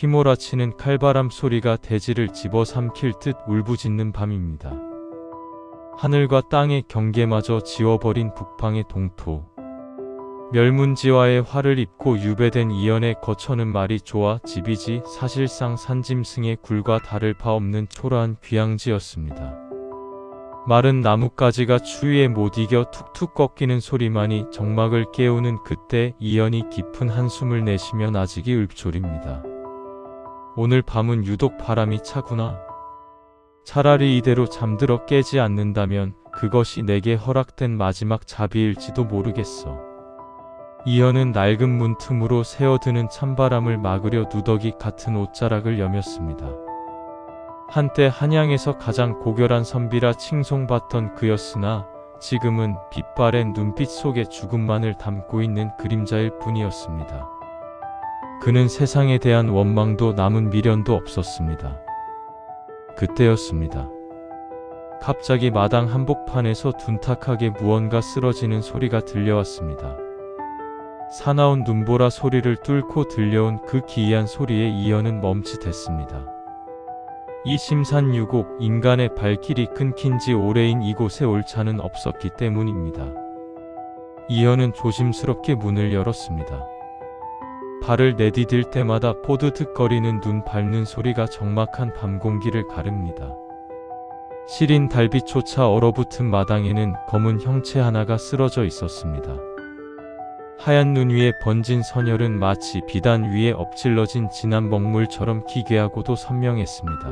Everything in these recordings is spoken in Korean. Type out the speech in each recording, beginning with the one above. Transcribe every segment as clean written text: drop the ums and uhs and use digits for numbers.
휘몰아치는 칼바람 소리가 대지를 집어삼킬 듯 울부짖는 밤입니다. 하늘과 땅의 경계마저 지워버린 북방의 동토. 멸문지와의 활을 입고 유배된 이연의 거처는 말이 좋아 집이지 사실상 산짐승의 굴과 다를 바 없는 초라한 귀양지였습니다. 마른 나뭇가지가 추위에 못 이겨 툭툭 꺾이는 소리만이 정막을 깨우는 그때 이연이 깊은 한숨을 내쉬며 나직이 읊조립니다. 오늘 밤은 유독 바람이 차구나. 차라리 이대로 잠들어 깨지 않는다면 그것이 내게 허락된 마지막 자비일지도 모르겠어. 이연은 낡은 문틈으로 새어드는 찬바람을 막으려 누더기 같은 옷자락을 여몄습니다. 한때 한양에서 가장 고결한 선비라 칭송받던 그였으나 지금은 빛바랜 눈빛 속에 죽음만을 담고 있는 그림자일 뿐이었습니다. 그는 세상에 대한 원망도 남은 미련도 없었습니다. 그때였습니다. 갑자기 마당 한복판에서 둔탁하게 무언가 쓰러지는 소리가 들려왔습니다. 사나운 눈보라 소리를 뚫고 들려온 그 기이한 소리에 이연은 멈칫했습니다. 이 심산유곡, 인간의 발길이 끊긴 지 오래인 이곳에 올 차는 없었기 때문입니다. 이연은 조심스럽게 문을 열었습니다. 발을 내디딜 때마다 포드득거리는 눈 밟는 소리가 적막한 밤 공기를 가릅니다. 시린 달빛조차 얼어붙은 마당에는 검은 형체 하나가 쓰러져 있었습니다. 하얀 눈 위에 번진 선혈은 마치 비단 위에 엎질러진 진한 먹물처럼 기괴하고도 선명했습니다.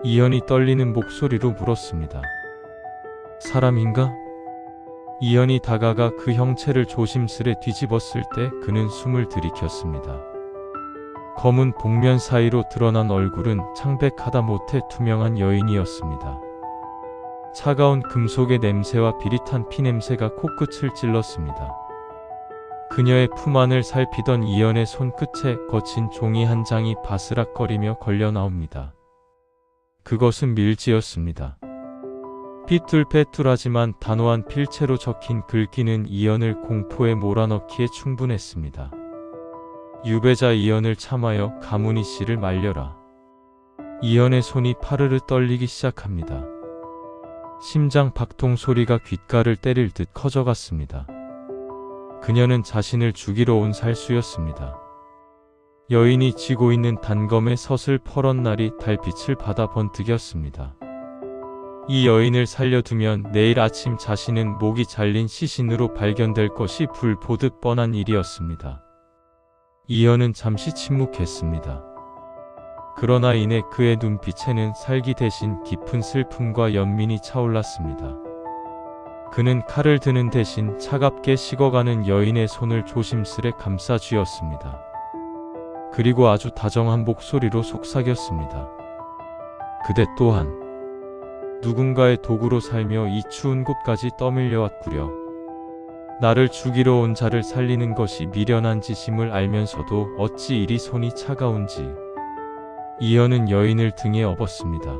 이연이 떨리는 목소리로 물었습니다. 사람인가? 이연이 다가가 그 형체를 조심스레 뒤집었을 때 그는 숨을 들이켰습니다. 검은 복면 사이로 드러난 얼굴은 창백하다 못해 투명한 여인이었습니다. 차가운 금속의 냄새와 비릿한 피냄새가 코끝을 찔렀습니다. 그녀의 품 안을 살피던 이연의 손끝에 거친 종이 한 장이 바스락거리며 걸려 나옵니다. 그것은 밀지였습니다. 삐뚤빼뚤하지만 단호한 필체로 적힌 글귀는 이연을 공포에 몰아넣기에 충분했습니다. 유배자 이연을 참하여 가문이 씨를 말려라. 이연의 손이 파르르 떨리기 시작합니다. 심장 박동 소리가 귓가를 때릴 듯 커져갔습니다. 그녀는 자신을 죽이러 온 살수였습니다. 여인이 쥐고 있는 단검에 섯을 펄은 날이 달빛을 받아 번뜩였습니다. 이 여인을 살려두면 내일 아침 자신은 목이 잘린 시신으로 발견될 것이 불보듯 뻔한 일이었습니다. 이연은 잠시 침묵했습니다. 그러나 이내 그의 눈빛에는 살기 대신 깊은 슬픔과 연민이 차올랐습니다. 그는 칼을 드는 대신 차갑게 식어가는 여인의 손을 조심스레 감싸 쥐었습니다. 그리고 아주 다정한 목소리로 속삭였습니다. 그대 또한 누군가의 도구로 살며 이 추운 곳까지 떠밀려 왔구려. 나를 죽이러 온 자를 살리는 것이 미련한 짓임을 알면서도 어찌 이리 손이 차가운지. 이연은 여인을 등에 업었습니다.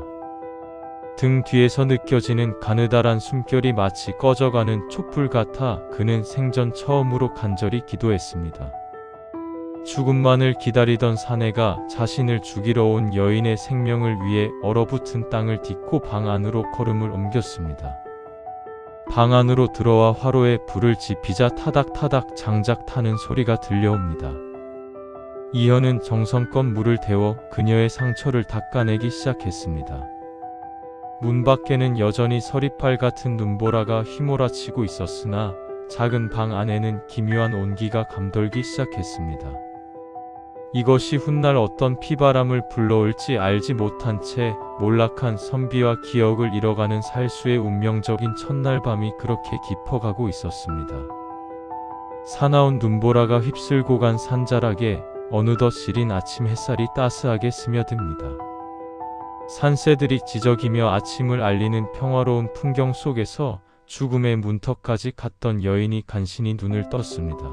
등 뒤에서 느껴지는 가느다란 숨결이 마치 꺼져가는 촛불 같아 그는 생전 처음으로 간절히 기도했습니다. 죽음만을 기다리던 사내가 자신을 죽이러 온 여인의 생명을 위해 얼어붙은 땅을 딛고 방 안으로 걸음을 옮겼습니다. 방 안으로 들어와 화로에 불을 지피자 타닥타닥 장작 타는 소리가 들려옵니다. 이연은 정성껏 물을 데워 그녀의 상처를 닦아내기 시작했습니다. 문 밖에는 여전히 서리팔 같은 눈보라가 휘몰아치고 있었으나 작은 방 안에는 기묘한 온기가 감돌기 시작했습니다. 이것이 훗날 어떤 피바람을 불러올지 알지 못한 채 몰락한 선비와 기억을 잃어가는 살수의 운명적인 첫날 밤이 그렇게 깊어가고 있었습니다. 사나운 눈보라가 휩쓸고 간 산자락에 어느덧 시린 아침 햇살이 따스하게 스며듭니다. 산새들이 지저귀며 아침을 알리는 평화로운 풍경 속에서 죽음의 문턱까지 갔던 여인이 간신히 눈을 떴습니다.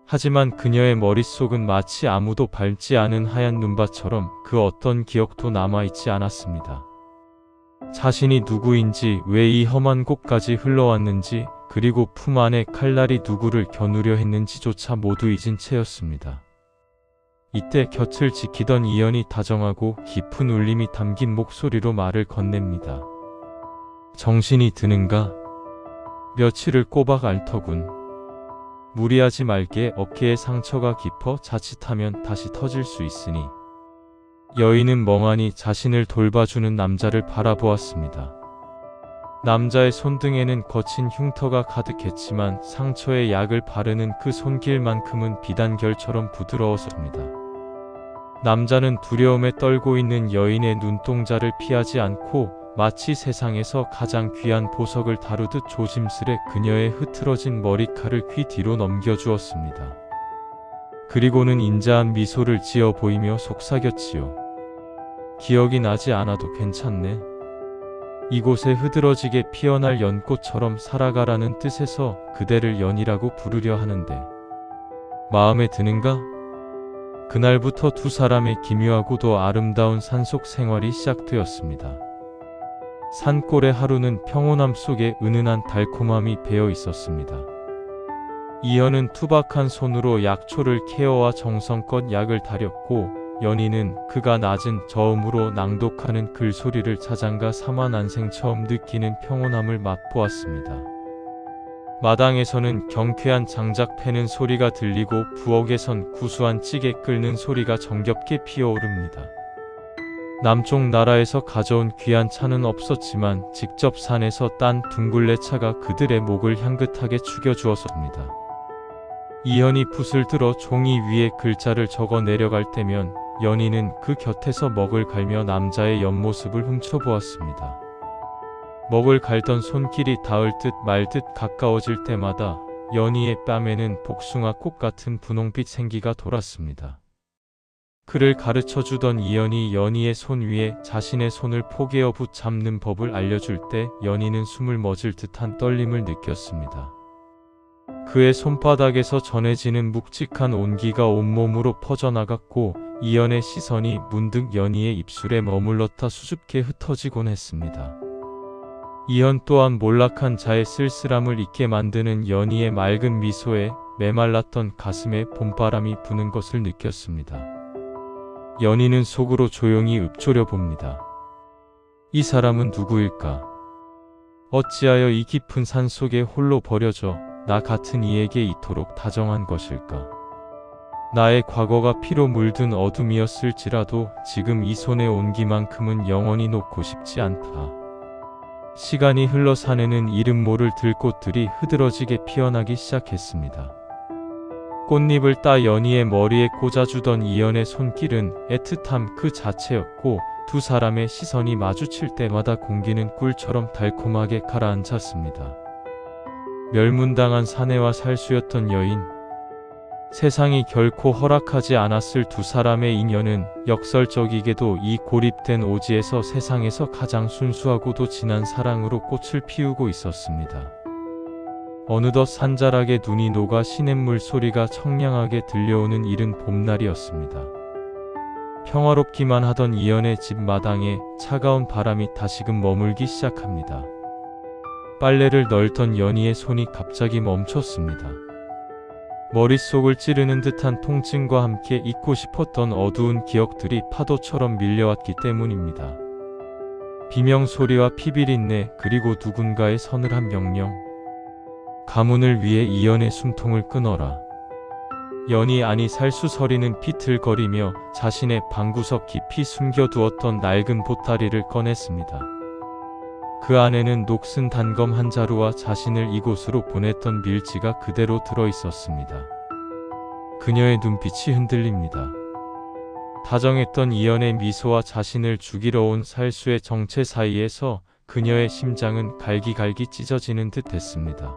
하지만 그녀의 머릿속은 마치 아무도 밟지 않은 하얀 눈밭처럼 그 어떤 기억도 남아있지 않았습니다. 자신이 누구인지, 왜 이 험한 곳까지 흘러왔는지, 그리고 품 안에 칼날이 누구를 겨누려 했는지조차 모두 잊은 채였습니다. 이때 곁을 지키던 이연이 다정하고 깊은 울림이 담긴 목소리로 말을 건넵니다. 정신이 드는가? 며칠을 꼬박 앓더군. 무리하지 말게. 어깨에 상처가 깊어 자칫하면 다시 터질 수 있으니. 여인은 멍하니 자신을 돌봐주는 남자를 바라보았습니다. 남자의 손등에는 거친 흉터가 가득했지만 상처에 약을 바르는 그 손길만큼은 비단결처럼 부드러웠습니다. 남자는 두려움에 떨고 있는 여인의 눈동자를 피하지 않고 마치 세상에서 가장 귀한 보석을 다루듯 조심스레 그녀의 흐트러진 머리칼을 귀 뒤로 넘겨주었습니다. 그리고는 인자한 미소를 지어 보이며 속삭였지요. 기억이 나지 않아도 괜찮네. 이곳에 흐드러지게 피어날 연꽃처럼 살아가라는 뜻에서 그대를 연이라고 부르려 하는데 마음에 드는가? 그날부터 두 사람의 기묘하고도 아름다운 산속 생활이 시작되었습니다. 산골의 하루는 평온함 속에 은은한 달콤함이 배어 있었습니다. 이연은 투박한 손으로 약초를 케어와 정성껏 약을 다렸고 연희는 그가 낮은 저음으로 낭독하는 글소리를 자장가 사만안생 처음 느끼는 평온함을 맛보았습니다. 마당에서는 경쾌한 장작 패는 소리가 들리고 부엌에선 구수한 찌개 끓는 소리가 정겹게 피어오릅니다. 남쪽 나라에서 가져온 귀한 차는 없었지만 직접 산에서 딴 둥글레 차가 그들의 목을 향긋하게 축여주었습니다. 이연이 붓을 들어 종이 위에 글자를 적어 내려갈 때면 연희는 그 곁에서 먹을 갈며 남자의 옆모습을 훔쳐보았습니다. 먹을 갈던 손길이 닿을 듯 말 듯 가까워질 때마다 연희의 뺨에는 복숭아꽃 같은 분홍빛 생기가 돌았습니다. 그를 가르쳐주던 이연이 연희의 손 위에 자신의 손을 포개어 붙잡는 법을 알려줄 때 연희는 숨을 멎을 듯한 떨림을 느꼈습니다. 그의 손바닥에서 전해지는 묵직한 온기가 온몸으로 퍼져나갔고 이연의 시선이 문득 연희의 입술에 머물렀다 수줍게 흩어지곤 했습니다. 이연 또한 몰락한 자의 쓸쓸함을 잊게 만드는 연희의 맑은 미소에 메말랐던 가슴에 봄바람이 부는 것을 느꼈습니다. 연희는 속으로 조용히 읊조려 봅니다. 이 사람은 누구일까? 어찌하여 이 깊은 산속에 홀로 버려져 나 같은 이에게 이토록 다정한 것일까? 나의 과거가 피로 물든 어둠이었을지라도 지금 이 손의 온기만큼은 영원히 놓고 싶지 않다. 시간이 흘러 산에는 이름 모를 들꽃들이 흐드러지게 피어나기 시작했습니다. 꽃잎을 따 연희의 머리에 꽂아주던 이연의 손길은 애틋함 그 자체였고 두 사람의 시선이 마주칠 때마다 공기는 꿀처럼 달콤하게 가라앉았습니다. 멸문당한 사내와 살수였던 여인, 세상이 결코 허락하지 않았을 두 사람의 인연은 역설적이게도 이 고립된 오지에서 세상에서 가장 순수하고도 진한 사랑으로 꽃을 피우고 있었습니다. 어느덧 산자락에 눈이 녹아 시냇물 소리가 청량하게 들려오는 이른 봄날이었습니다. 평화롭기만 하던 이연의 집 마당에 차가운 바람이 다시금 머물기 시작합니다. 빨래를 널던 연희의 손이 갑자기 멈췄습니다. 머릿속을 찌르는 듯한 통증과 함께 잊고 싶었던 어두운 기억들이 파도처럼 밀려왔기 때문입니다. 비명소리와 피비린내 그리고 누군가의 서늘한 명령. 가문을 위해 이연의 숨통을 끊어라. 연희 안이 살수서리는 비틀거리며 자신의 방구석 깊이 숨겨두었던 낡은 보따리를 꺼냈습니다. 그 안에는 녹슨 단검 한 자루와 자신을 이곳으로 보냈던 밀지가 그대로 들어있었습니다. 그녀의 눈빛이 흔들립니다. 다정했던 이연의 미소와 자신을 죽이러 온 살수의 정체 사이에서 그녀의 심장은 갈기갈기 찢어지는 듯 했습니다.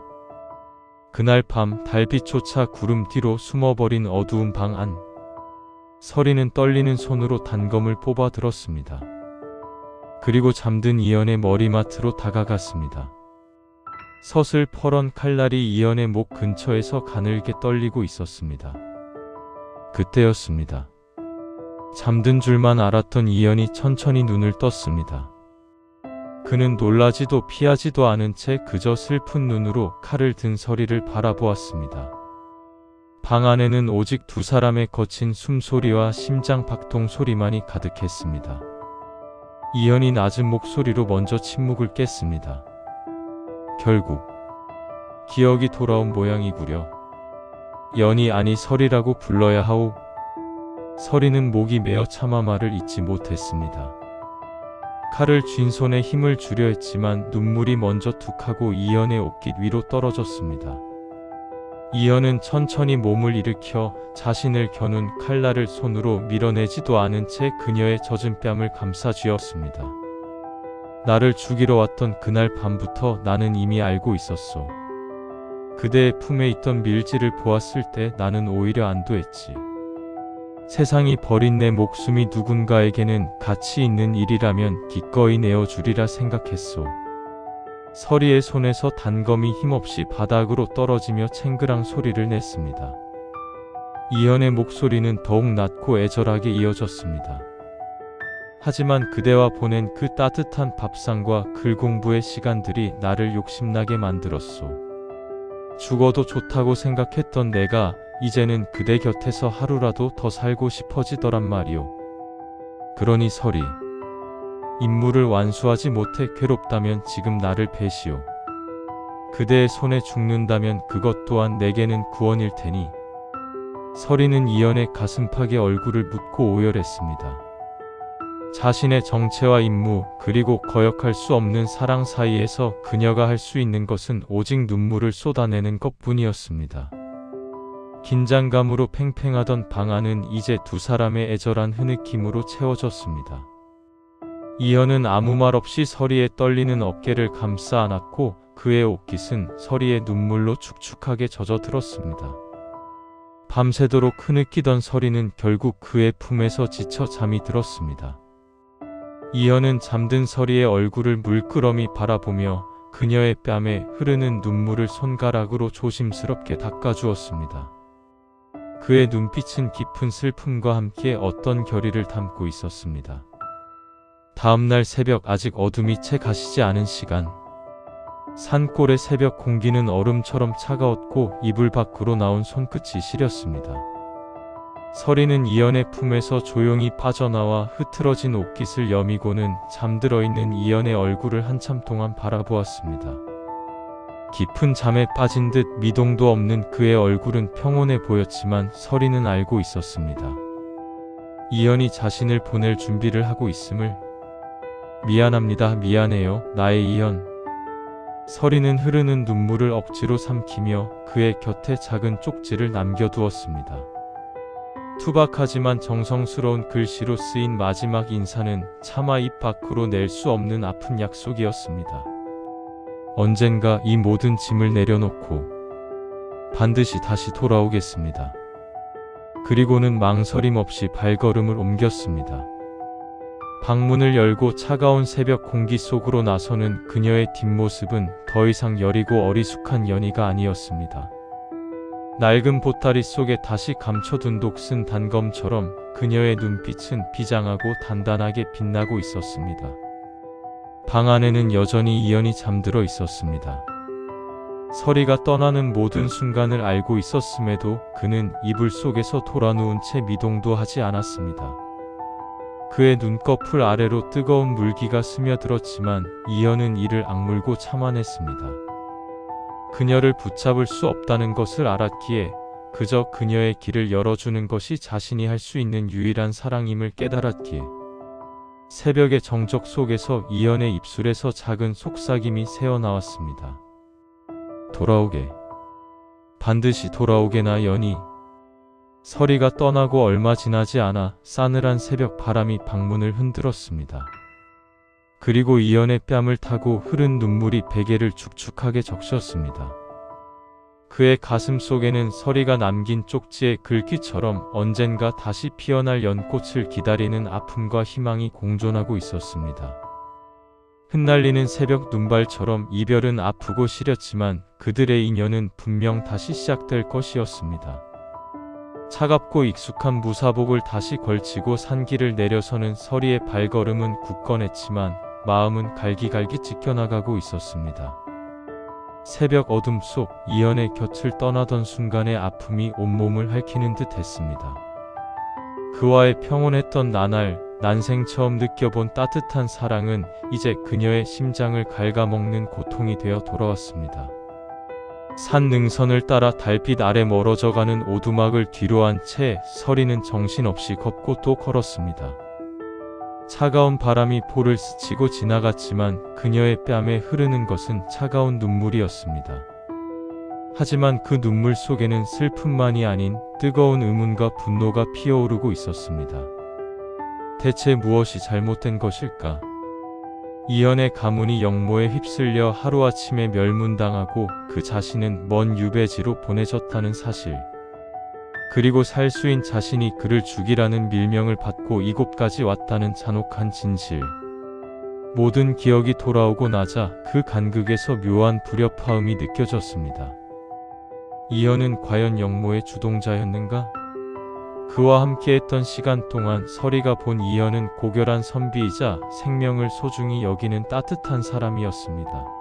그날 밤 달빛조차 구름 뒤로 숨어버린 어두운 방 안. 서리는 떨리는 손으로 단검을 뽑아 들었습니다. 그리고 잠든 이연의 머리맡으로 다가갔습니다. 서슬퍼런 칼날이 이연의 목 근처에서 가늘게 떨리고 있었습니다. 그때였습니다. 잠든 줄만 알았던 이연이 천천히 눈을 떴습니다. 그는 놀라지도 피하지도 않은 채 그저 슬픈 눈으로 칼을 든 서리를 바라보았습니다. 방 안에는 오직 두 사람의 거친 숨소리와 심장 박동 소리만이 가득했습니다. 이현이 낮은 목소리로 먼저 침묵을 깼습니다. 결국 기억이 돌아온 모양이구려. 연이 아니 설이라고 불러야 하오. 설이는 목이 메어 차마 말을 잇지 못했습니다. 칼을 쥔 손에 힘을 주려 했지만 눈물이 먼저 툭 하고 이현의 옷깃 위로 떨어졌습니다. 이현은 천천히 몸을 일으켜 자신을 겨눈 칼날을 손으로 밀어내지도 않은 채 그녀의 젖은 뺨을 감싸 쥐었습니다. 나를 죽이러 왔던 그날 밤부터 나는 이미 알고 있었소. 그대의 품에 있던 밀지를 보았을 때 나는 오히려 안도했지. 세상이 버린 내 목숨이 누군가에게는 가치 있는 일이라면 기꺼이 내어주리라 생각했소. 설이의 손에서 단검이 힘없이 바닥으로 떨어지며 챙그랑 소리를 냈습니다. 이현의 목소리는 더욱 낮고 애절하게 이어졌습니다. 하지만 그대와 보낸 그 따뜻한 밥상과 글 공부의 시간들이 나를 욕심나게 만들었소. 죽어도 좋다고 생각했던 내가 이제는 그대 곁에서 하루라도 더 살고 싶어지더란 말이오. 그러니 설이 임무를 완수하지 못해 괴롭다면 지금 나를 배시오. 그대의 손에 죽는다면 그것 또한 내게는 구원일 테니. 설이는 이현의 가슴팍에 얼굴을 묻고 오열했습니다. 자신의 정체와 임무 그리고 거역할 수 없는 사랑 사이에서 그녀가 할 수 있는 것은 오직 눈물을 쏟아내는 것뿐이었습니다. 긴장감으로 팽팽하던 방 안은 이제 두 사람의 애절한 흐느낌으로 채워졌습니다. 이현은 아무 말 없이 설이의 떨리는 어깨를 감싸 안았고 그의 옷깃은 설이의 눈물로 축축하게 젖어들었습니다. 밤새도록 흐느끼던 설이는 결국 그의 품에서 지쳐 잠이 들었습니다. 이현은 잠든 설이의 얼굴을 물끄러미 바라보며 그녀의 뺨에 흐르는 눈물을 손가락으로 조심스럽게 닦아주었습니다. 그의 눈빛은 깊은 슬픔과 함께 어떤 결의를 담고 있었습니다. 다음날 새벽 아직 어둠이 채 가시지 않은 시간. 산골의 새벽 공기는 얼음처럼 차가웠고 이불 밖으로 나온 손끝이 시렸습니다. 설이는 이현의 품에서 조용히 빠져나와 흐트러진 옷깃을 여미고는 잠들어 있는 이현의 얼굴을 한참 동안 바라보았습니다. 깊은 잠에 빠진 듯 미동도 없는 그의 얼굴은 평온해 보였지만 설이는 알고 있었습니다. 이현이 자신을 보낼 준비를 하고 있음을. 미안합니다. 미안해요. 나의 이현. 설이는 흐르는 눈물을 억지로 삼키며 그의 곁에 작은 쪽지를 남겨두었습니다. 투박하지만 정성스러운 글씨로 쓰인 마지막 인사는 차마 입 밖으로 낼 수 없는 아픈 약속이었습니다. 언젠가 이 모든 짐을 내려놓고 반드시 다시 돌아오겠습니다. 그리고는 망설임 없이 발걸음을 옮겼습니다. 방문을 열고 차가운 새벽 공기 속으로 나서는 그녀의 뒷모습은 더 이상 여리고 어리숙한 연희가 아니었습니다. 낡은 보따리 속에 다시 감춰둔 독슨 단검처럼 그녀의 눈빛은 비장하고 단단하게 빛나고 있었습니다. 방 안에는 여전히 이현이 잠들어 있었습니다. 설이가 떠나는 모든 순간을 알고 있었음에도 그는 이불 속에서 돌아누운 채 미동도 하지 않았습니다. 그의 눈꺼풀 아래로 뜨거운 물기가 스며들었지만 이현은 이를 악물고 참아냈습니다. 그녀를 붙잡을 수 없다는 것을 알았기에 그저 그녀의 길을 열어주는 것이 자신이 할 수 있는 유일한 사랑임을 깨달았기에 새벽의 정적 속에서 이현의 입술에서 작은 속삭임이 새어나왔습니다. 돌아오게. 반드시 돌아오게나 연희. 설이가 떠나고 얼마 지나지 않아 싸늘한 새벽 바람이 방문을 흔들었습니다. 그리고 이현의 뺨을 타고 흐른 눈물이 베개를 축축하게 적셨습니다. 그의 가슴 속에는 설이가 남긴 쪽지의 글귀처럼 언젠가 다시 피어날 연꽃을 기다리는 아픔과 희망이 공존하고 있었습니다. 흩날리는 새벽 눈발처럼 이별은 아프고 시렸지만 그들의 인연은 분명 다시 시작될 것이었습니다. 차갑고 익숙한 무사복을 다시 걸치고 산길을 내려서는 설이의 발걸음은 굳건했지만 마음은 갈기갈기 찢겨나가고 있었습니다. 새벽 어둠 속 이연의 곁을 떠나던 순간의 아픔이 온몸을 핥히는 듯 했습니다. 그와의 평온했던 나날, 난생 처음 느껴본 따뜻한 사랑은 이제 그녀의 심장을 갉아먹는 고통이 되어 돌아왔습니다. 산 능선을 따라 달빛 아래 멀어져가는 오두막을 뒤로한 채 서리는 정신없이 걷고 또 걸었습니다. 차가운 바람이 볼을 스치고 지나갔지만 그녀의 뺨에 흐르는 것은 차가운 눈물이었습니다. 하지만 그 눈물 속에는 슬픔만이 아닌 뜨거운 의문과 분노가 피어오르고 있었습니다. 대체 무엇이 잘못된 것일까? 이연의 가문이 영모에 휩쓸려 하루아침에 멸문당하고 그 자신은 먼 유배지로 보내졌다는 사실, 그리고 살수인 자신이 그를 죽이라는 밀명을 받고 이곳까지 왔다는 잔혹한 진실. 모든 기억이 돌아오고 나자 그 간극에서 묘한 불협화음이 느껴졌습니다. 이연은 과연 영모의 주동자였는가? 그와 함께했던 시간 동안 서리가 본 이연은 고결한 선비이자 생명을 소중히 여기는 따뜻한 사람이었습니다.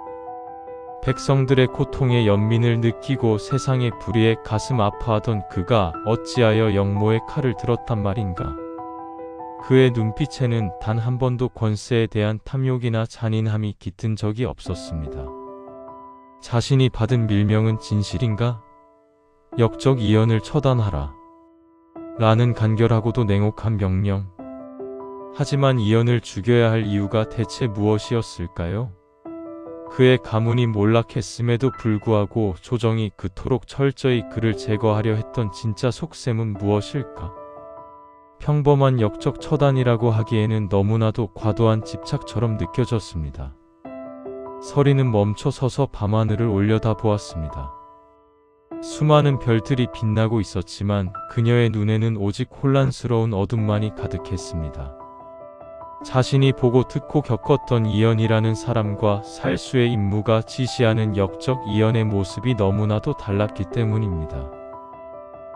백성들의 고통의 연민을 느끼고 세상의 불의에 가슴 아파하던 그가 어찌하여 영모의 칼을 들었단 말인가? 그의 눈빛에는 단 한 번도 권세에 대한 탐욕이나 잔인함이 깃든 적이 없었습니다. 자신이 받은 밀명은 진실인가? 역적 이연을 처단하라. 라는 간결하고도 냉혹한 명령. 하지만 이연을 죽여야 할 이유가 대체 무엇이었을까요? 그의 가문이 몰락했음에도 불구하고 조정이 그토록 철저히 그를 제거하려 했던 진짜 속셈은 무엇일까? 평범한 역적 처단이라고 하기에는 너무나도 과도한 집착처럼 느껴졌습니다. 서리는 멈춰 서서 밤하늘을 올려다보았습니다. 수많은 별들이 빛나고 있었지만 그녀의 눈에는 오직 혼란스러운 어둠만이 가득했습니다. 자신이 보고 듣고 겪었던 이연이라는 사람과 살수의 임무가 지시하는 역적 이연의 모습이 너무나도 달랐기 때문입니다.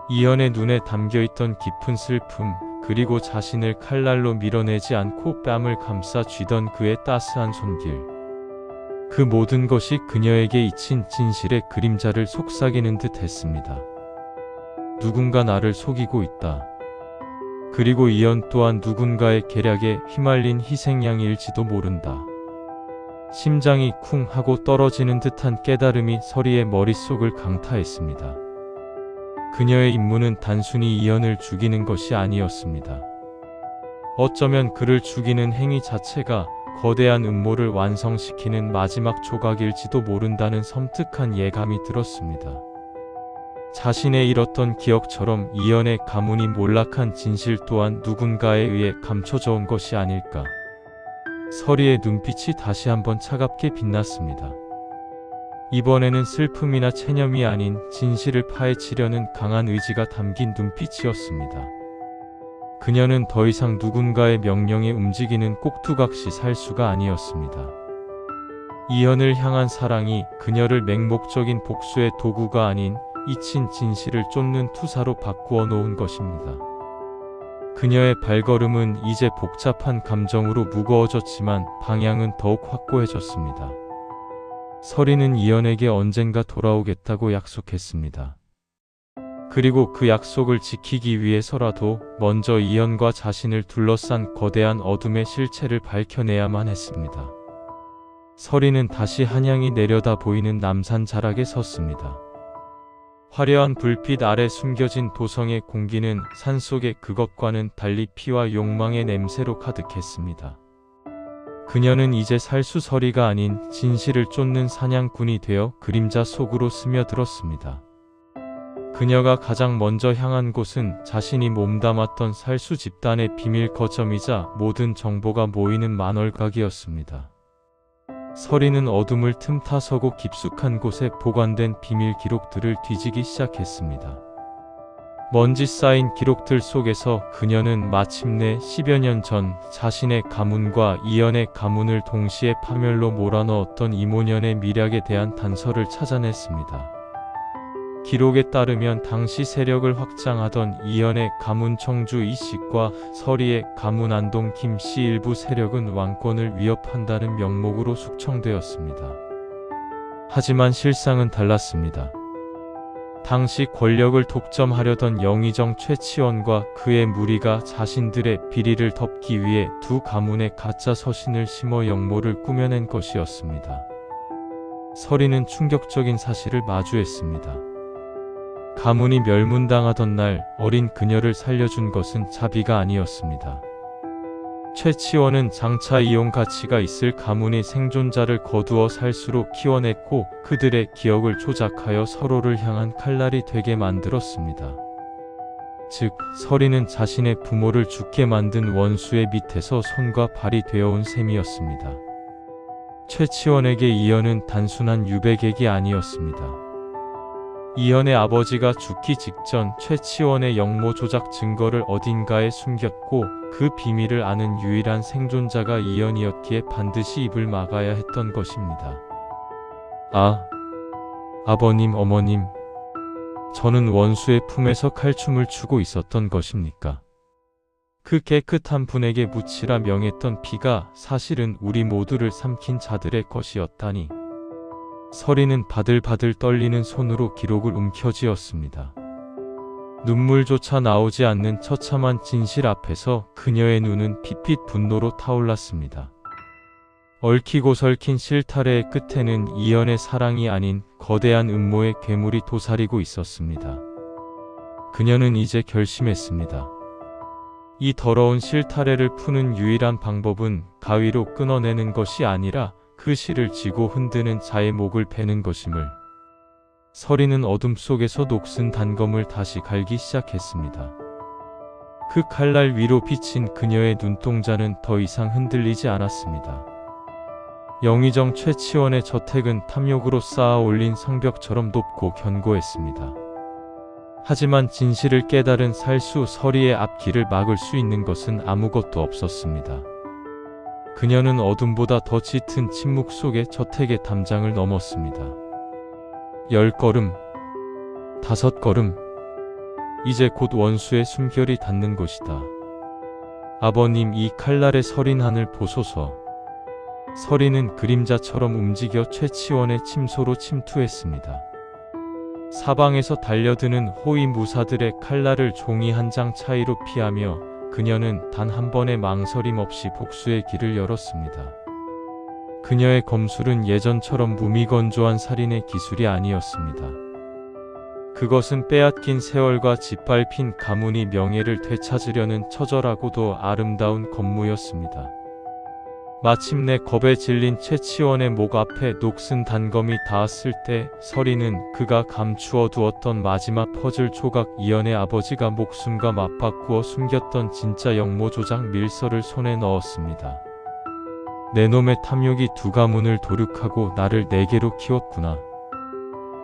이연의 눈에 담겨있던 깊은 슬픔, 그리고 자신을 칼날로 밀어내지 않고 뺨을 감싸 쥐던 그의 따스한 손길. 그 모든 것이 그녀에게 잊힌 진실의 그림자를 속삭이는 듯 했습니다. 누군가 나를 속이고 있다. 그리고 이연 또한 누군가의 계략에 휘말린 희생양일지도 모른다. 심장이 쿵 하고 떨어지는 듯한 깨달음이 서리의 머릿속을 강타했습니다. 그녀의 임무는 단순히 이연을 죽이는 것이 아니었습니다. 어쩌면 그를 죽이는 행위 자체가 거대한 음모를 완성시키는 마지막 조각일지도 모른다는 섬뜩한 예감이 들었습니다. 자신의 잃었던 기억처럼 이연의 가문이 몰락한 진실 또한 누군가에 의해 감춰져 온 것이 아닐까. 서리의 눈빛이 다시 한번 차갑게 빛났습니다. 이번에는 슬픔이나 체념이 아닌 진실을 파헤치려는 강한 의지가 담긴 눈빛이었습니다. 그녀는 더 이상 누군가의 명령에 움직이는 꼭두각시 살수가 아니었습니다. 이연을 향한 사랑이 그녀를 맹목적인 복수의 도구가 아닌 잊힌 진실을 쫓는 투사로 바꾸어 놓은 것입니다. 그녀의 발걸음은 이제 복잡한 감정으로 무거워졌지만 방향은 더욱 확고해졌습니다. 서리는 이연에게 언젠가 돌아오겠다고 약속했습니다. 그리고 그 약속을 지키기 위해서라도 먼저 이연과 자신을 둘러싼 거대한 어둠의 실체를 밝혀내야만 했습니다. 서리는 다시 한양이 내려다 보이는 남산 자락에 섰습니다. 화려한 불빛 아래 숨겨진 도성의 공기는 산속의 그것과는 달리 피와 욕망의 냄새로 가득했습니다. 그녀는 이제 살수 서리가 아닌 진실을 쫓는 사냥꾼이 되어 그림자 속으로 스며들었습니다. 그녀가 가장 먼저 향한 곳은 자신이 몸담았던 살수 집단의 비밀 거점이자 모든 정보가 모이는 만월각이었습니다. 서리는 어둠을 틈타서고 깊숙한 곳에 보관된 비밀 기록들을 뒤지기 시작했습니다. 먼지 쌓인 기록들 속에서 그녀는 마침내 10여 년 전 자신의 가문과 이연의 가문을 동시에 파멸로 몰아넣었던 이모년의 미략에 대한 단서를 찾아냈습니다. 기록에 따르면 당시 세력을 확장하던 이연의 가문 청주 이씨과 서리의 가문 안동 김씨 일부 세력은 왕권을 위협한다는 명목으로 숙청되었습니다. 하지만 실상은 달랐습니다. 당시 권력을 독점하려던 영의정 최치원과 그의 무리가 자신들의 비리를 덮기 위해 두 가문의 가짜 서신을 심어 역모를 꾸며낸 것이었습니다. 서리는 충격적인 사실을 마주했습니다. 가문이 멸문당하던 날 어린 그녀를 살려준 것은 자비가 아니었습니다. 최치원은 장차 이용 가치가 있을 가문이 생존자를 거두어 살수로 키워냈고 그들의 기억을 조작하여 서로를 향한 칼날이 되게 만들었습니다. 즉, 서리는 자신의 부모를 죽게 만든 원수의 밑에서 손과 발이 되어온 셈이었습니다. 최치원에게 이현은 단순한 유배객이 아니었습니다. 이현의 아버지가 죽기 직전 최치원의 역모 조작 증거를 어딘가에 숨겼고 그 비밀을 아는 유일한 생존자가 이현이었기에 반드시 입을 막아야 했던 것입니다. 아버님, 어머님, 저는 원수의 품에서 칼춤을 추고 있었던 것입니까? 그 깨끗한 분에게 묻히라 명했던 피가 사실은 우리 모두를 삼킨 자들의 것이었다니. 서리는 바들바들 떨리는 손으로 기록을 움켜쥐었습니다. 눈물조차 나오지 않는 처참한 진실 앞에서 그녀의 눈은 핏핏 분노로 타올랐습니다. 얽히고 설킨 실타래의 끝에는 이현의 사랑이 아닌 거대한 음모의 괴물이 도사리고 있었습니다. 그녀는 이제 결심했습니다. 이 더러운 실타래를 푸는 유일한 방법은 가위로 끊어내는 것이 아니라 그 실을 쥐고 흔드는 자의 목을 베는 것임을. 서리는 어둠 속에서 녹슨 단검을 다시 갈기 시작했습니다. 그 칼날 위로 비친 그녀의 눈동자는 더 이상 흔들리지 않았습니다. 영의정 최치원의 저택은 탐욕으로 쌓아 올린 성벽처럼 높고 견고했습니다. 하지만 진실을 깨달은 살수 서리의 앞길을 막을 수 있는 것은 아무것도 없었습니다. 그녀는 어둠보다 더 짙은 침묵 속에 저택의 담장을 넘었습니다. 10걸음, 5걸음, 이제 곧 원수의 숨결이 닿는 곳이다. 아버님, 이 칼날의 서린 하늘 보소서. 서리는 그림자처럼 움직여 최치원의 침소로 침투했습니다. 사방에서 달려드는 호위 무사들의 칼날을 종이 한 장 차이로 피하며 그녀는 단 한 번의 망설임 없이 복수의 길을 열었습니다. 그녀의 검술은 예전처럼 무미건조한 살인의 기술이 아니었습니다. 그것은 빼앗긴 세월과 짓밟힌 가문이 명예를 되찾으려는 처절하고도 아름다운 검무였습니다. 마침내 겁에 질린 최치원의 목 앞에 녹슨 단검이 닿았을 때 서리는 그가 감추어 두었던 마지막 퍼즐 조각 이현의 아버지가 목숨과 맞바꾸어 숨겼던 진짜 역모 조작 밀서를 손에 넣었습니다. 내 놈의 탐욕이 두 가문을 도륙하고 나를 네 개로 키웠구나.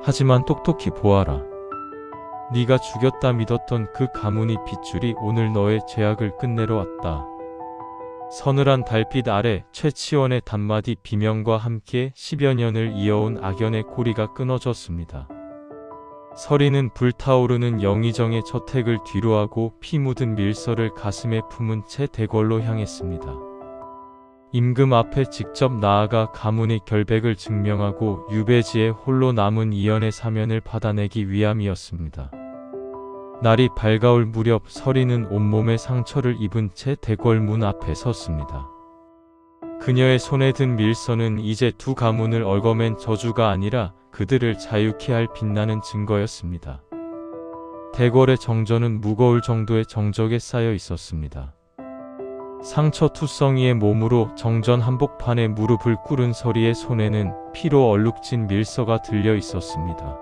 하지만 똑똑히 보아라. 네가 죽였다 믿었던 그 가문이 핏줄이 오늘 너의 죄악을 끝내러 왔다. 서늘한 달빛 아래 최치원의 단마디 비명과 함께 10여 년을 이어온 악연의 고리가 끊어졌습니다. 서리는 불타오르는 영의정의 저택을 뒤로하고 피 묻은 밀서를 가슴에 품은 채 대궐로 향했습니다. 임금 앞에 직접 나아가 가문의 결백을 증명하고 유배지에 홀로 남은 이현의 사면을 받아내기 위함이었습니다. 날이 밝아올 무렵 서리는 온몸에 상처를 입은 채 대궐 문 앞에 섰습니다. 그녀의 손에 든 밀서는 이제 두 가문을 얽어맨 저주가 아니라 그들을 자유케 할 빛나는 증거였습니다. 대궐의 정전은 무거울 정도의 정적에 쌓여 있었습니다. 상처투성이의 몸으로 정전 한복판에 무릎을 꿇은 서리의 손에는 피로 얼룩진 밀서가 들려 있었습니다.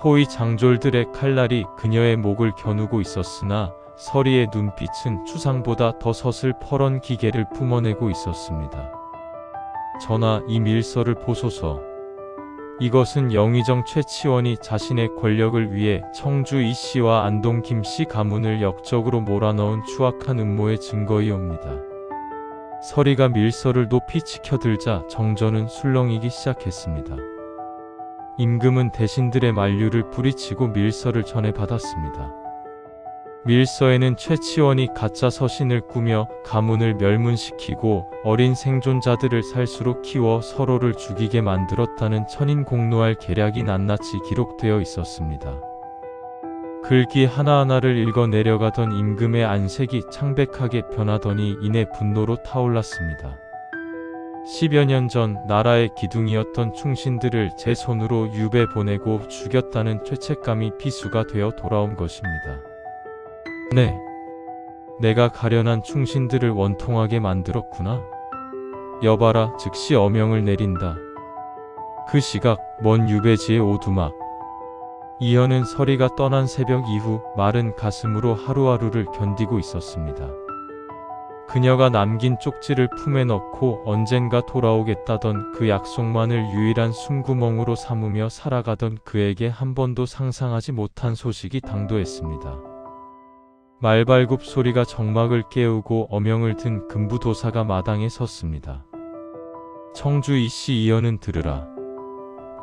호위 장졸들의 칼날이 그녀의 목을 겨누고 있었으나 서리의 눈빛은 추상보다 더 서슬퍼런 기계를 뿜어내고 있었습니다. 전하, 이 밀서를 보소서. 이것은 영의정 최치원이 자신의 권력을 위해 청주 이씨와 안동 김씨 가문을 역적으로 몰아넣은 추악한 음모의 증거이옵니다. 서리가 밀서를 높이 치켜들자 정전은 술렁이기 시작했습니다. 임금은 대신들의 만류를 뿌리치고 밀서를 전해받았습니다. 밀서에는 최치원이 가짜 서신을 꾸며 가문을 멸문시키고 어린 생존자들을 살수로 키워 서로를 죽이게 만들었다는 천인공노할 계략이 낱낱이 기록되어 있었습니다. 글귀 하나하나를 읽어 내려가던 임금의 안색이 창백하게 변하더니 이내 분노로 타올랐습니다. 10여 년 전 나라의 기둥이었던 충신들을 제 손으로 유배 보내고 죽였다는 죄책감이 비수가 되어 돌아온 것입니다. 네, 내가 가련한 충신들을 원통하게 만들었구나. 여봐라, 즉시 어명을 내린다. 그 시각 먼 유배지의 오두막. 이현은 서리가 떠난 새벽 이후 마른 가슴으로 하루하루를 견디고 있었습니다. 그녀가 남긴 쪽지를 품에 넣고 언젠가 돌아오겠다던 그 약속만을 유일한 숨구멍으로 삼으며 살아가던 그에게 한 번도 상상하지 못한 소식이 당도했습니다. 말발굽 소리가 정막을 깨우고 어명을 든 금부도사가 마당에 섰습니다. 청주 이씨 이현은 들으라.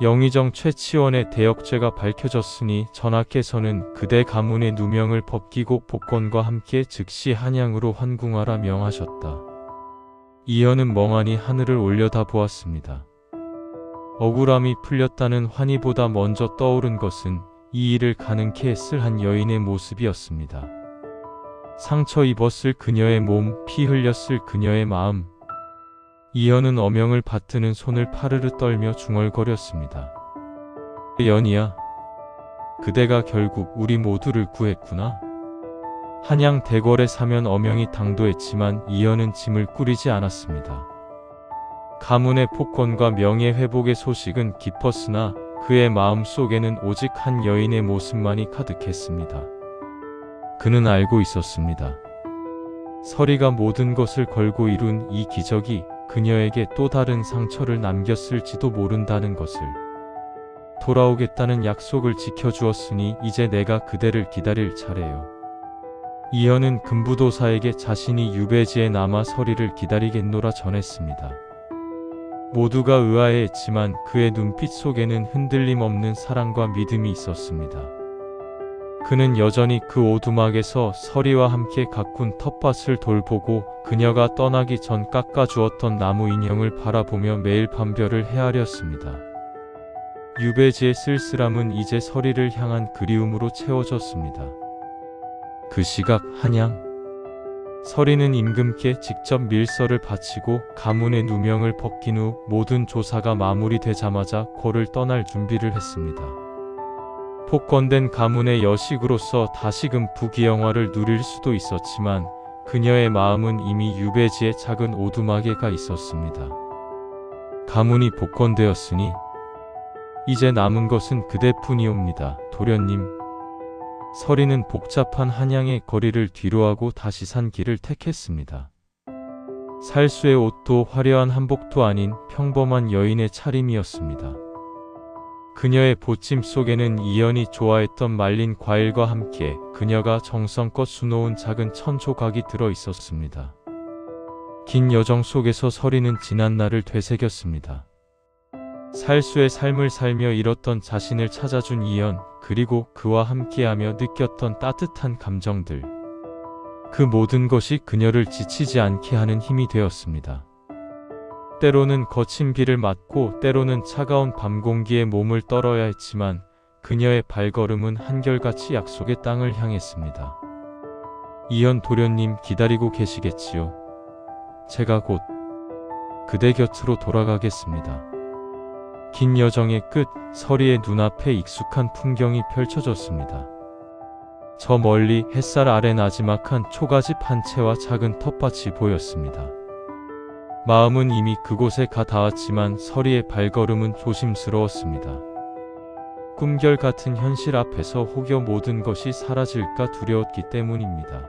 영의정 최치원의 대역죄가 밝혀졌으니 전하께서는 그대 가문의 누명을 벗기고 복권과 함께 즉시 한양으로 환궁하라 명하셨다. 이현은 멍하니 하늘을 올려다보았습니다. 억울함이 풀렸다는 환희보다 먼저 떠오른 것은 이 일을 가능케 했을 한 여인의 모습이었습니다. 상처 입었을 그녀의 몸, 피 흘렸을 그녀의 마음. 이현은 어명을 받드는 손을 파르르 떨며 중얼거렸습니다. 연희야, 그대가 결국 우리 모두를 구했구나. 한양 대궐에 사면 어명이 당도했지만 이현은 짐을 꾸리지 않았습니다. 가문의 폭권과 명예회복의 소식은 깊었으나 그의 마음 속에는 오직 한 여인의 모습만이 가득했습니다. 그는 알고 있었습니다. 서리가 모든 것을 걸고 이룬 이 기적이 그녀에게 또 다른 상처를 남겼을지도 모른다는 것을. 돌아오겠다는 약속을 지켜주었으니 이제 내가 그대를 기다릴 차례요. 이현은 금부도사에게 자신이 유배지에 남아 서리를 기다리겠노라 전했습니다. 모두가 의아해했지만 그의 눈빛 속에는 흔들림 없는 사랑과 믿음이 있었습니다. 그는 여전히 그 오두막에서 서리와 함께 가꾼 텃밭을 돌보고 그녀가 떠나기 전 깎아주었던 나무 인형을 바라보며 매일 밤별을 헤아렸습니다. 유배지의 쓸쓸함은 이제 서리를 향한 그리움으로 채워졌습니다. 그 시각 한양. 서리는 임금께 직접 밀서를 바치고 가문의 누명을 벗긴 후 모든 조사가 마무리되자마자 고를 떠날 준비를 했습니다. 폭권된 가문의 여식으로서 다시금 부귀영화를 누릴 수도 있었지만 그녀의 마음은 이미 유배지의 작은 오두막에 가 있었습니다. 가문이 복권되었으니 이제 남은 것은 그대뿐이옵니다. 도련님. 서리는 복잡한 한양의 거리를 뒤로하고 다시 산 길을 택했습니다. 살수의 옷도 화려한 한복도 아닌 평범한 여인의 차림이었습니다. 그녀의 보침 속에는 이현이 좋아했던 말린 과일과 함께 그녀가 정성껏 수놓은 작은 천조각이 들어 있었습니다. 긴 여정 속에서 서리는 지난날을 되새겼습니다. 살수의 삶을 살며 잃었던 자신을 찾아준 이현, 그리고 그와 함께하며 느꼈던 따뜻한 감정들. 그 모든 것이 그녀를 지치지 않게 하는 힘이 되었습니다. 때로는 거친 비를 맞고 때로는 차가운 밤 공기에 몸을 떨어야 했지만 그녀의 발걸음은 한결같이 약속의 땅을 향했습니다. 이현 도련님 기다리고 계시겠지요. 제가 곧 그대 곁으로 돌아가겠습니다. 긴 여정의 끝, 서리의 눈앞에 익숙한 풍경이 펼쳐졌습니다. 저 멀리 햇살 아래 나지막한 초가집 한 채와 작은 텃밭이 보였습니다. 마음은 이미 그곳에 가 닿았지만 서리의 발걸음은 조심스러웠습니다. 꿈결 같은 현실 앞에서 혹여 모든 것이 사라질까 두려웠기 때문입니다.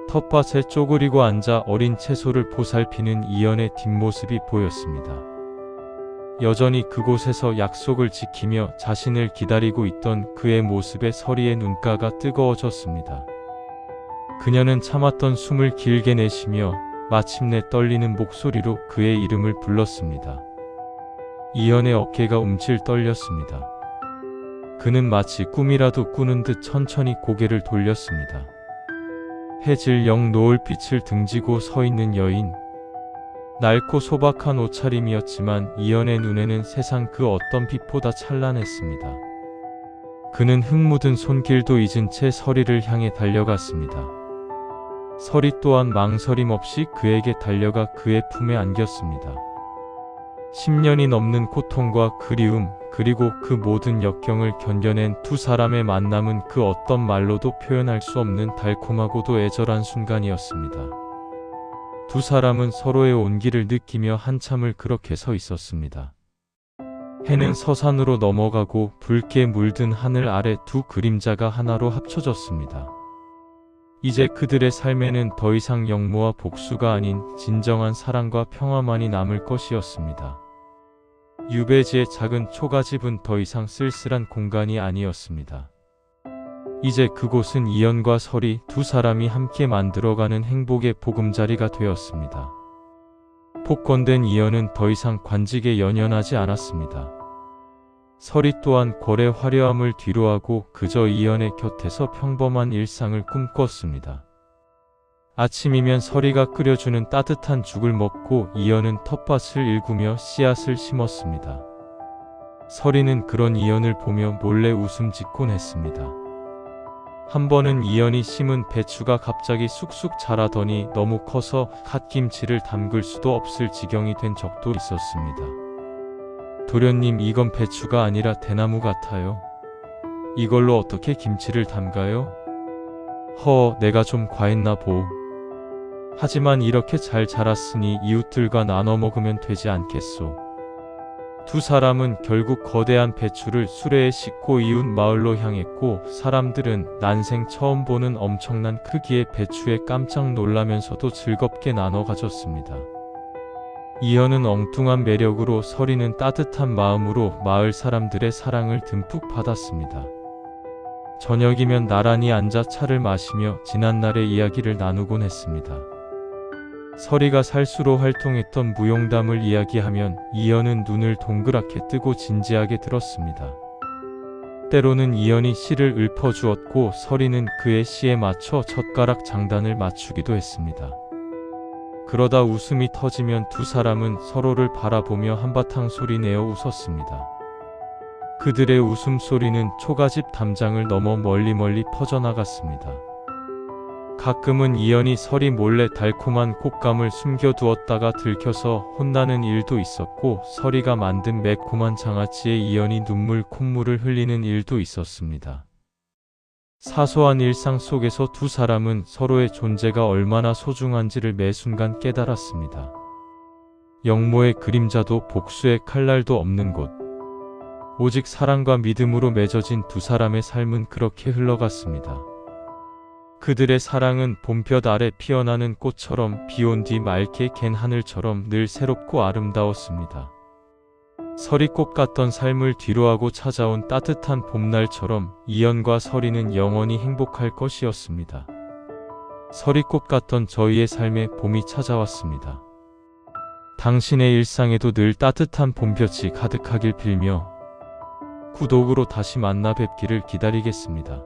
텃밭에 쪼그리고 앉아 어린 채소를 보살피는 이현의 뒷모습이 보였습니다. 여전히 그곳에서 약속을 지키며 자신을 기다리고 있던 그의 모습에 서리의 눈가가 뜨거워졌습니다. 그녀는 참았던 숨을 길게 내쉬며 마침내 떨리는 목소리로 그의 이름을 불렀습니다. 이현의 어깨가 움찔 떨렸습니다. 그는 마치 꿈이라도 꾸는 듯 천천히 고개를 돌렸습니다. 해질 노을빛을 등지고 서 있는 여인. 낡고 소박한 옷차림이었지만 이연의 눈에는 세상 그 어떤 빛보다 찬란했습니다. 그는 흙 묻은 손길도 잊은 채 서리를 향해 달려갔습니다. 서리 또한 망설임 없이 그에게 달려가 그의 품에 안겼습니다. 10년이 넘는 고통과 그리움, 그리고 그 모든 역경을 견뎌낸 두 사람의 만남은 그 어떤 말로도 표현할 수 없는 달콤하고도 애절한 순간이었습니다. 두 사람은 서로의 온기를 느끼며 한참을 그렇게 서 있었습니다. 해는 서산으로 넘어가고 붉게 물든 하늘 아래 두 그림자가 하나로 합쳐졌습니다. 이제 그들의 삶에는 더 이상 역모와 복수가 아닌 진정한 사랑과 평화만이 남을 것이었습니다. 유배지의 작은 초가집은 더 이상 쓸쓸한 공간이 아니었습니다. 이제 그곳은 이연과 설이 두 사람이 함께 만들어가는 행복의 보금자리가 되었습니다. 폭권된 이연은 더 이상 관직에 연연하지 않았습니다. 설이 또한 궐의 화려함을 뒤로하고 그저 이연의 곁에서 평범한 일상을 꿈꿨습니다. 아침이면 설이가 끓여주는 따뜻한 죽을 먹고 이연은 텃밭을 일구며 씨앗을 심었습니다. 설이는 그런 이연을 보며 몰래 웃음 짓곤 했습니다. 한 번은 이연이 심은 배추가 갑자기 쑥쑥 자라더니 너무 커서 갓김치를 담글 수도 없을 지경이 된 적도 있었습니다. 도련님, 이건 배추가 아니라 대나무 같아요. 이걸로 어떻게 김치를 담가요? 내가 좀 과했나 보. 하지만 이렇게 잘 자랐으니 이웃들과 나눠 먹으면 되지 않겠소. 두 사람은 결국 거대한 배추를 수레에 싣고 이웃 마을로 향했고, 사람들은 난생 처음 보는 엄청난 크기의 배추에 깜짝 놀라면서도 즐겁게 나눠 가졌습니다. 이연은 엉뚱한 매력으로, 설이는 따뜻한 마음으로 마을 사람들의 사랑을 듬뿍 받았습니다. 저녁이면 나란히 앉아 차를 마시며 지난날의 이야기를 나누곤 했습니다. 설이가 살수로 활동했던 무용담을 이야기하면 이연은 눈을 동그랗게 뜨고 진지하게 들었습니다. 때로는 이연이 시를 읊어주었고 설이는 그의 시에 맞춰 젓가락 장단을 맞추기도 했습니다. 그러다 웃음이 터지면 두 사람은 서로를 바라보며 한바탕 소리내어 웃었습니다. 그들의 웃음소리는 초가집 담장을 넘어 멀리 퍼져나갔습니다. 가끔은 이연이 설이 몰래 달콤한 곶감을 숨겨두었다가 들켜서 혼나는 일도 있었고, 설이가 만든 매콤한 장아찌에 이연이 콧물을 흘리는 일도 있었습니다. 사소한 일상 속에서 두 사람은 서로의 존재가 얼마나 소중한지를 매 순간 깨달았습니다. 역모의 그림자도 복수의 칼날도 없는 곳. 오직 사랑과 믿음으로 맺어진 두 사람의 삶은 그렇게 흘러갔습니다. 그들의 사랑은 봄볕 아래 피어나는 꽃처럼 비온 뒤 맑게 갠 하늘처럼 늘 새롭고 아름다웠습니다. 서리꽃 같던 삶을 뒤로하고 찾아온 따뜻한 봄날처럼 이연과 설이는 영원히 행복할 것이었습니다. 서리꽃 같던 저희의 삶에 봄이 찾아왔습니다. 당신의 일상에도 늘 따뜻한 봄볕이 가득하길 빌며 구독으로 다시 만나 뵙기를 기다리겠습니다.